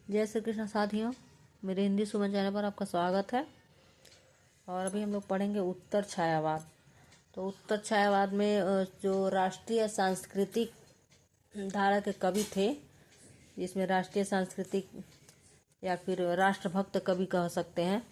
जय श्री कृष्ण साथियों, मेरे हिंदी सुमन चैनल पर आपका स्वागत है। और अभी हम लोग पढ़ेंगे उत्तर छायावाद। तो उत्तर छायावाद में जो राष्ट्रीय सांस्कृतिक धारा के कवि थे, जिसमें राष्ट्रीय सांस्कृतिक या फिर राष्ट्रभक्त कवि कह सकते हैं,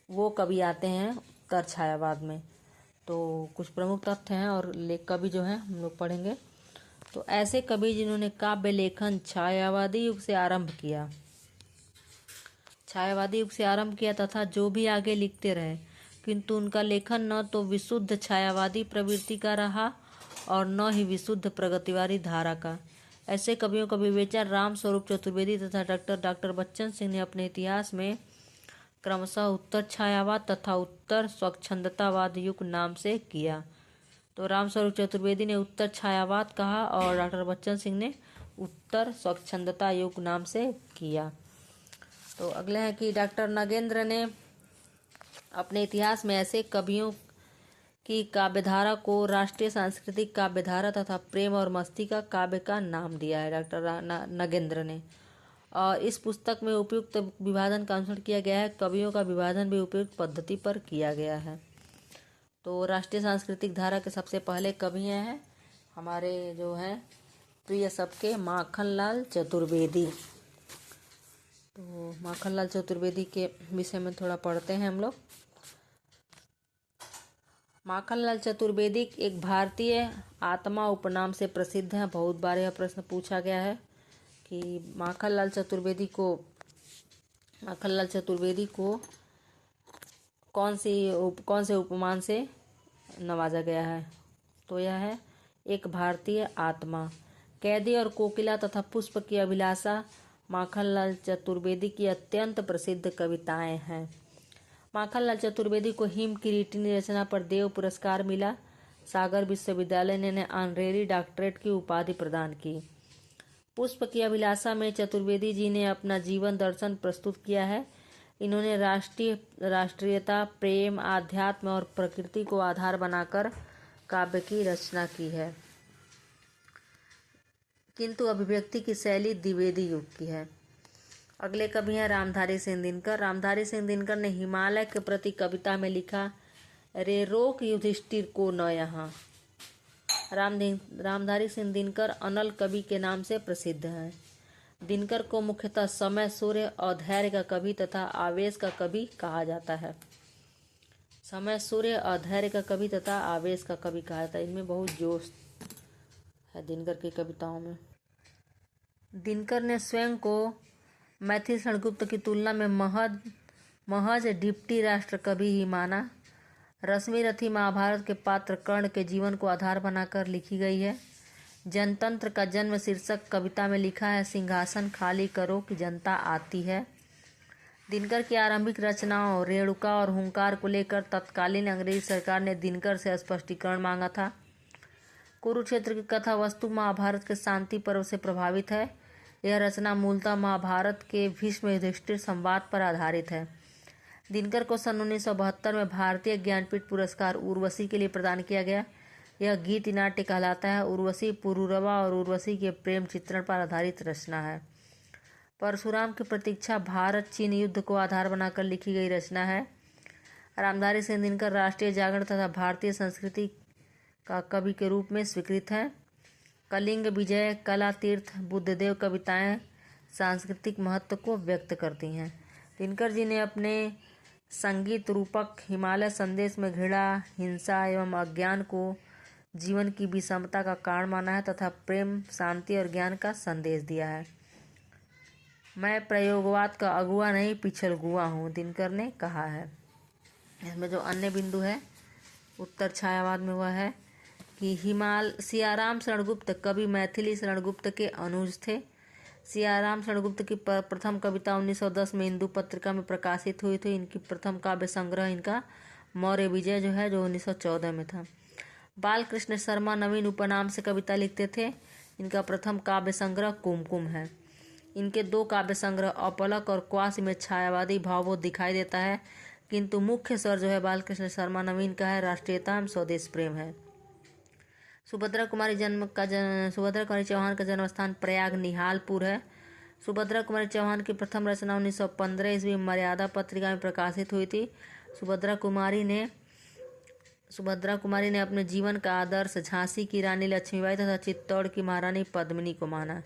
वो कवि आते हैं उत्तर छायावाद में। तो कुछ प्रमुख तथ्य हैं और कवि जो हैं हम लोग पढ़ेंगे। तो ऐसे कवि जिन्होंने काव्य लेखन छायावादी युग से आरंभ किया तथा जो भी आगे लिखते रहे, किंतु उनका लेखन न तो विशुद्ध छायावादी प्रवृत्ति का रहा और न ही विशुद्ध प्रगतिवादी धारा का। ऐसे कवियों का विवेचन राम स्वरूप चतुर्वेदी तथा डॉक्टर बच्चन सिंह ने अपने इतिहास में क्रमशः उत्तर छायावाद तथा उत्तर स्वच्छंदतावाद युग नाम से किया। तो राम स्वरूप चतुर्वेदी ने उत्तर छायावाद कहा और डॉक्टर बच्चन सिंह ने उत्तर स्वच्छंदता युग नाम से किया। तो अगले हैं कि डॉक्टर नगेंद्र ने अपने इतिहास में ऐसे कवियों की काव्यधारा को राष्ट्रीय सांस्कृतिक काव्यधारा तथा प्रेम और मस्ती का काव्य का नाम दिया है डॉक्टर नगेंद्र ने। और इस पुस्तक में उपयुक्त विभाजन का अनुसरण किया गया है। कवियों का विभाजन भी उपयुक्त पद्धति पर किया गया है। तो राष्ट्रीय सांस्कृतिक धारा के सबसे पहले कवि हैं हमारे जो हैं प्रिय सबके माखनलाल चतुर्वेदी। तो माखनलाल चतुर्वेदी के विषय में थोड़ा पढ़ते हैं हम लोग। माखनलाल चतुर्वेदी एक भारतीय आत्मा उपनाम से प्रसिद्ध हैं। बहुत बार यह प्रश्न पूछा गया है कि माखनलाल चतुर्वेदी को कौन से उपमान से नवाजा गया है। तो यह है एक भारतीय आत्मा। कैदी और कोकिला तथा पुष्प की अभिलाषा माखनलाल चतुर्वेदी की अत्यंत प्रसिद्ध कविताएं हैं। माखनलाल चतुर्वेदी को हिम किरीटिनी रचना पर देव पुरस्कार मिला। सागर विश्वविद्यालय ने इन्हें ऑनरेरी डॉक्टरेट की उपाधि प्रदान की। पुष्प की अभिलाषा में चतुर्वेदी जी ने अपना जीवन दर्शन प्रस्तुत किया है। इन्होंने राष्ट्रीयता, प्रेम, आध्यात्म और प्रकृति को आधार बनाकर काव्य की रचना की है, किंतु अभिव्यक्ति की शैली द्विवेदी युग की है। अगले कवि हैं रामधारी सिंह दिनकर। रामधारी सिंह दिनकर ने हिमालय के प्रति कविता में लिखा, रे रोक युधिष्ठिर को न यहाँ। रामधारी सिंह दिनकर अनल कवि के नाम से प्रसिद्ध हैं। दिनकर को मुख्यतः समय, सूर्य और धैर्य का कवि तथा आवेश का कवि कहा जाता है। समय, सूर्य और धैर्य का कवि तथा आवेश का कवि कहा जाता है। इनमें बहुत जोश है दिनकर की कविताओं में। दिनकर ने स्वयं को मैथिली शरणगुप्त की तुलना में महज डिप्टी राष्ट्र कवि ही माना। रश्मि रथी महाभारत के पात्र कर्ण के जीवन को आधार बनाकर लिखी गई है। जनतंत्र का जन्म शीर्षक कविता में लिखा है, सिंहासन खाली करो कि जनता आती है। दिनकर की आरंभिक रचनाओं रेणुका और हुंकार को लेकर तत्कालीन अंग्रेजी सरकार ने दिनकर से स्पष्टीकरण मांगा था। कुरुक्षेत्र की कथा वस्तु महाभारत के शांति पर्व से प्रभावित है। यह रचना मूलतः महाभारत के भीष्म युधिष्ठिर संवाद पर आधारित है। दिनकर को सन 1972 में भारतीय ज्ञानपीठ पुरस्कार उर्वशी के लिए प्रदान किया गया। यह गीत नाट्य कहलाता है। उर्वशी पुरूरवा और उर्वशी के प्रेम चित्रण पर आधारित रचना है। परशुराम की प्रतीक्षा भारत चीन युद्ध को आधार बनाकर लिखी गई रचना है। रामधारी सिंह दिनकर राष्ट्रीय जागरण तथा भारतीय संस्कृति का कवि के रूप में स्वीकृत है। कलिंग विजय, कला तीर्थ, बुद्धदेव कविताएं सांस्कृतिक महत्व को व्यक्त करती हैं। दिनकर जी ने अपने संगीत रूपक हिमालय संदेश में घृणा, हिंसा एवं अज्ञान को जीवन की विषमता का कारण माना है तथा प्रेम, शांति और ज्ञान का संदेश दिया है। मैं प्रयोगवाद का अगुआ नहीं पिछलगुआ हूँ, दिनकर ने कहा है। इसमें जो अन्य बिंदु है उत्तर छायावाद में वह है कि सियाराम शरणगुप्त कवि मैथिली शरणगुप्त के अनुज थे। सियाराम शरणगुप्त की प्रथम कविता 1910 में हिंदू पत्रिका में प्रकाशित हुई थी। इनकी प्रथम काव्य संग्रह इनका मौर्य विजय जो है जो 1914 में था। बालकृष्ण शर्मा नवीन उपनाम से कविता लिखते थे। इनका प्रथम काव्य संग्रह कुमकुम है। इनके दो काव्य संग्रह अपलक और क्वास में छायावादी भावबोध दिखाई देता है, किंतु मुख्य स्वर जो है बालकृष्ण शर्मा नवीन का है, राष्ट्रीयता एवं स्वदेश प्रेम है। सुभद्रा कुमारी चौहान का जन्म स्थान प्रयाग निहालपुर है। सुभद्रा कुमारी चौहान की प्रथम रचना 1915 ईस्वी में मर्यादा पत्रिका में प्रकाशित हुई थी। सुभद्रा कुमारी ने अपने जीवन का आदर्श झांसी की रानी लक्ष्मीबाई तथा चित्तौड़ की महारानी पद्मिनी को माना।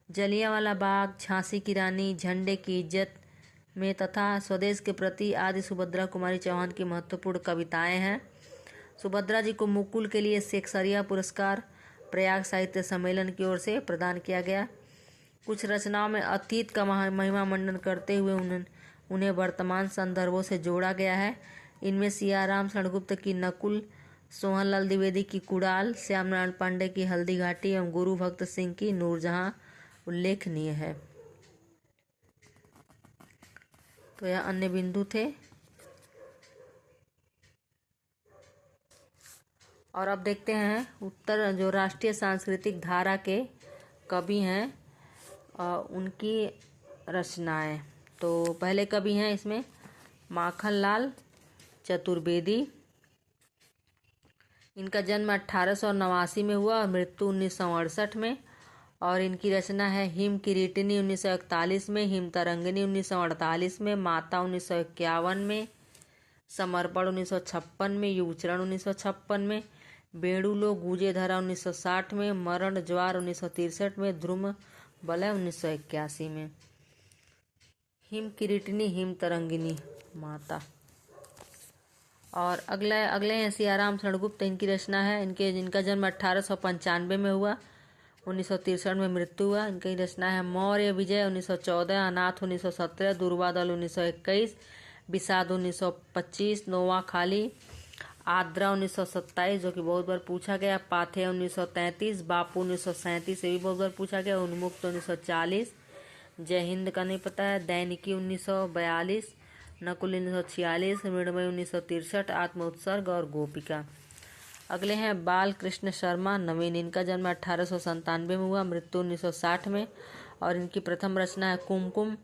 जलियांवाला बाग, झांसी की रानी, झंडे की इज्जत में तथा स्वदेश के प्रति आदि सुभद्रा कुमारी चौहान की महत्वपूर्ण कविताएं हैं। सुभद्रा जी को मुकुल के लिए शेक्सपियर पुरस्कार प्रयाग साहित्य सम्मेलन की ओर से प्रदान किया गया। कुछ रचनाओं में अतीत का महिमा मंडन करते हुए उन्हें वर्तमान संदर्भों से जोड़ा गया है। इनमें सियाराम शरणगुप्त की नकुल, सोहनलाल द्विवेदी की कुड़ाल, श्यामनारायण पांडे की हल्दी घाटी एवं गुरु भक्त सिंह की नूरजहां उल्लेखनीय है। तो यह अन्य बिंदु थे। और अब देखते हैं उत्तर जो राष्ट्रीय सांस्कृतिक धारा के कवि हैं उनकी रचनाएं। तो पहले कवि हैं इसमें माखनलाल चतुर्वेदी। इनका जन्म 1889 में हुआ और मृत्यु 1968 में। और इनकी रचना है हिम किरीटिनी 1941 में, हिम तरंगिनी 1948 में, माता 1951 में, समर्पण 1956 में, युगचरण 1956 में, बेणुलो गूंजे धरा 1960 में, मरण ज्वार 1963 में, ध्रुव बलय 1981 में। हिम किरीटिनी, हिम तरंगिनी, माता। और अगले हैं सियाराम शरणगुप्त। इनकी रचना है इनका जन्म 1895 में हुआ, 1963 में मृत्यु हुआ। इनकी रचना है मौर्य विजय 1914, अनाथ 1917, दुर्वादल 1921, विषाद 1925, नोवाखाली, आद्रा 1927 जो कि बहुत बार पूछा गया, पाथे 1933, बापू 1937 से भी बहुत बार पूछा गया, उन्मुक्त 1940, जय हिंद का नहीं पता है, दैनिकी 1942, नकुल 1946, मृणमयी 1963, आत्म उत्सर्ग और गोपिका। अगले हैं बाल कृष्ण शर्मा नवीन। इनका जन्म 1897 में हुआ, मृत्यु 1960 में। और इनकी प्रथम रचना है कुमकुम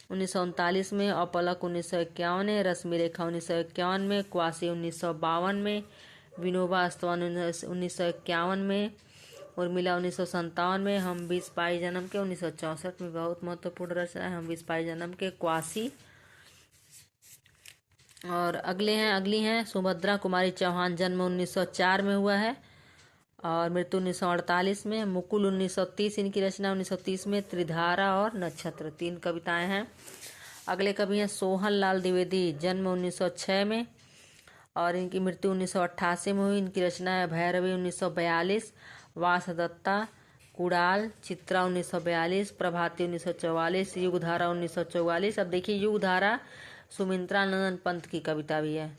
1939 में, अपलक 1951 में, रश्मि रेखा 1951 में, क्वासी 1952 में, विनोबा स्तवन 1951 में, उर्मिला 1957 में, हम 20 पाई जन्म के 1964 में। बहुत महत्वपूर्ण रचना है हम 20 पाई जन्म के, क्वासी। और अगली हैं सुभद्रा कुमारी चौहान। जन्म 1904 में हुआ है और मृत्यु 1948 में। मुकुल 1930 इनकी रचना, 1930 में, त्रिधारा और नक्षत्र 3 कविताएं हैं। अगले कवि हैं सोहनलाल द्विवेदी। जन्म 1906 में और इनकी मृत्यु 1988 में हुई। इनकी रचना है भैरवी 1942, वासदत्ता, कुड़ाल, चित्रा 1942, प्रभाती 1944, युगधारा 1944। अब देखिए युगधारा सुमित्रा नंदन पंत की कविता भी है।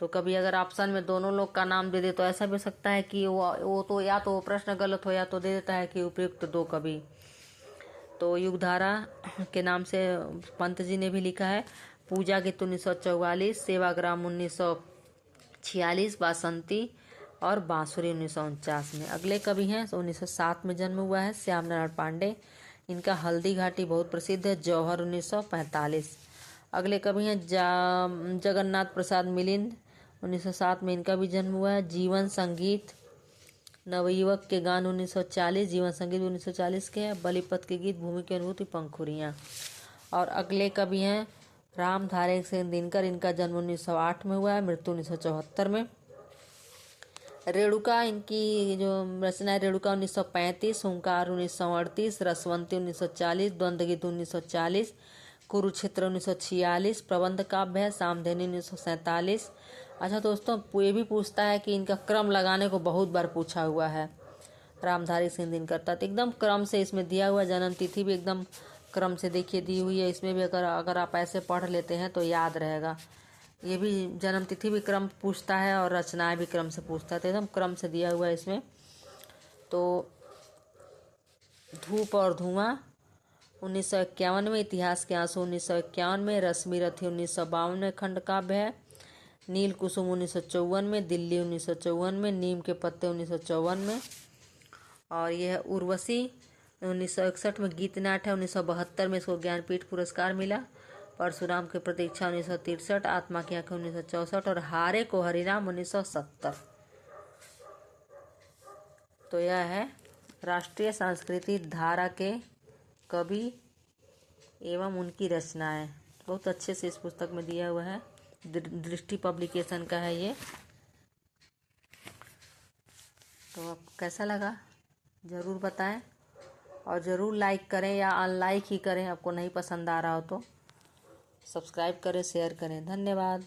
तो कभी अगर ऑप्शन में दोनों लोग का नाम दे दे तो ऐसा भी हो सकता है कि वो तो या तो प्रश्न गलत हो या तो दे देता है कि उपयुक्त 2 कवि। तो युगधारा के नाम से पंत जी ने भी लिखा है। पूजा गीत 1944, सेवाग्राम 1946, बासंती और बांसुरी 1949 में। अगले कवि हैं 1907 में जन्म हुआ है श्यामनारायण पांडे। इनका हल्दी घाटी बहुत प्रसिद्ध है, जौहर 1945। अगले कवि हैं जगन्नाथ प्रसाद मिलिंद। 1907 में इनका भी जन्म हुआ है। जीवन संगीत, नवयुवक के गान 1940, जीवन संगीत 1940 के है। बलिपत के गीत, भूमि की अनुभूति, पंखुड़ियाँ। और अगले कवि हैं रामधारी सिंह दिनकर। इनका जन्म 1908 में हुआ है, मृत्यु 1974 में। रेणुका, इनकी जो रचना है रेणुका 1935, हुंकार 1938, रसवंती 1940, द्वंद्व गीत 1940, कुरुक्षेत्र 1946, प्रबंध काव्य है सामधेनी 1947। अच्छा दोस्तों, ये भी पूछता है कि इनका क्रम लगाने को बहुत बार पूछा हुआ है। रामधारी सिंह दिनकर तो एकदम क्रम से इसमें दिया हुआ, जन्म तिथि भी एकदम क्रम से देखिए दी हुई है। इसमें भी अगर आप ऐसे पढ़ लेते हैं तो याद रहेगा। ये भी जन्म तिथि भी क्रम पूछता है और रचनाएं भी क्रम से पूछता है, तो एकदम क्रम से दिया हुआ है इसमें। तो धूप और धुआं 1951 में, इतिहास के आंसू 1951 में, रश्मि रथी 1952 में खंड काव्य है। नील कुसुम 1954 में, दिल्ली 1954 में, नीम के पत्ते 1954 में। और यह उर्वशी 1961 में गीत नाट है। 1972 में इसको ज्ञानपीठ पुरस्कार मिला। परशुराम की प्रतीक्षा 1963, आत्मा की आंखें 1964 और हारे को हरिनाम 1970। तो यह है राष्ट्रीय सांस्कृतिक धारा के कवि एवं उनकी रचनाएं। बहुत अच्छे से इस पुस्तक में दिया हुआ है। दृष्टि पब्लिकेशन का है ये। तो आपको कैसा लगा ज़रूर बताएं, और ज़रूर लाइक करें या अनलाइक ही करें, आपको नहीं पसंद आ रहा हो तो। सब्सक्राइब करें, शेयर करें। धन्यवाद।